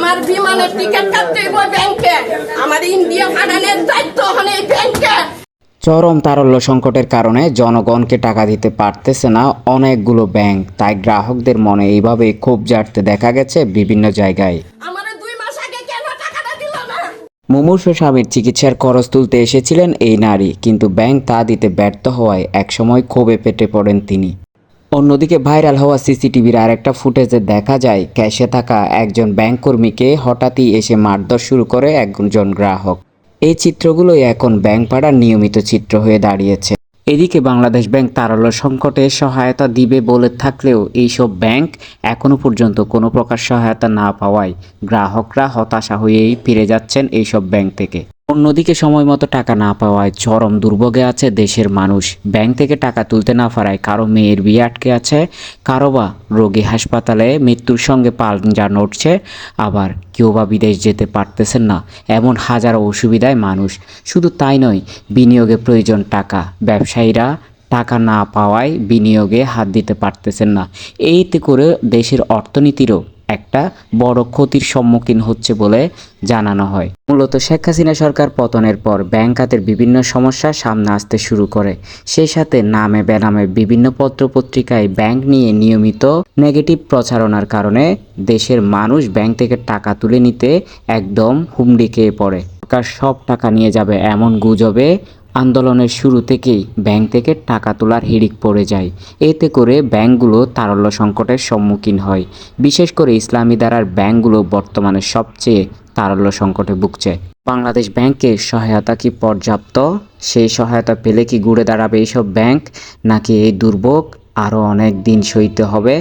আমার বিমানের টিকিট কাটতে হইব ব্যাংকে, আমার ইন্ডিয়া পাঠানোর দায়িত্ব হলে ব্যাংকে। চরম তারল্য সংকটের কারণে জনগণকে টাকা দিতে পারতেছে না অনেকগুলো ব্যাংক, তাই গ্রাহকদের মনে এইভাবে ক্ষোভ জাগতে দেখা গেছে বিভিন্ন জায়গায়। আমার 2 মাস আগে কেন টাকাটা দিল না? মুমূর্ষু স্বামীর চিকিৎসার খরচ তুলতে এসেছিলেন এই নারী, কিন্তু ব্যাংক তা দিতে ব্যর্থ হওয়ায় একসময় ক্ষোভে ফেটে পড়েন তিনি। অন্যদিকে ভাইরাল হওয়া সিসিটিভির আরেকটা ফুটেজে দেখা যায় ক্যাশে থাকা একজন ব্যাংক কর্মীকে হঠাৎই এসে মারধর শুরু করে একজন গ্রাহক। এই চিত্রগুলোই এখন ব্যাংক পাড়ার নিয়মিত চিত্র হয়ে দাঁড়িয়েছে। এদিকে বাংলাদেশ ব্যাংক তারল্য সংকটে সহায়তা দিবে বলে থাকলেও এইসব ব্যাংক এখনও পর্যন্ত কোনো প্রকার সহায়তা না পাওয়ায় গ্রাহকরা হতাশা হয়েই ফিরে যাচ্ছেন এইসব ব্যাংক থেকে। অন্যদিকে সময় মতো টাকা না পাওয়ায় চরম দুর্ভোগে আছে দেশের মানুষ। ব্যাংক থেকে টাকা তুলতে না পারায় কারো মেয়ের বিয়ে আটকে আছে, কারো বা রোগী হাসপাতালে মৃত্যুর সঙ্গে পাঞ্জা নড়ছে, আবার কেউ বা বিদেশ যেতে পারতেছেন না। এমন হাজারো অসুবিধায় মানুষ। শুধু তাই নয়, বিনিয়োগে প্রয়োজন টাকা। ব্যবসায়ীরা টাকা না পাওয়ায় বিনিয়োগে হাত দিতে পারতেছেন না। এতে করে দেশের অর্থনীতিরও একটা বড় ক্ষতির সম্মুখীন হচ্ছে বলে জানানো হয়। মূলত শেখ হাসিনা সরকার পতনের পর ব্যাংক খাতের বিভিন্ন সমস্যা সামনে আসতে শুরু করে। সেই সাথে নামে বেনামে বিভিন্ন পত্রপত্রিকায় ব্যাংক নিয়ে নিয়মিত নেগেটিভ প্রচারণার কারণে দেশের মানুষ ব্যাংক থেকে টাকা তুলে নিতে একদম হুমড়ি খেয়ে পড়ে। সরকার সব টাকা নিয়ে যাবে এমন গুজবে আন্দোলনের শুরু থেকেই ব্যাংক থেকে টাকা তোলার হিড়িক পড়ে যায়। এতে করে ব্যাংকগুলো তারল্য সংকটের সম্মুখীন হয়। বিশেষ করে ইসলামী ধারার ব্যাংকগুলো বর্তমানে সবচেয়ে তারল্য সংকটে ভুগছে। বাংলাদেশ ব্যাংকের সহায়তা কি পর্যাপ্ত? সেই সহায়তা পেলে কি ঘুরে দাঁড়াবে এইসব ব্যাংক, নাকি এই দুর্ভোগ আরও অনেক দিন সইতে হবে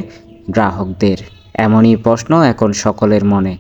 গ্রাহকদের? এমনই প্রশ্ন এখন সকলের মনে।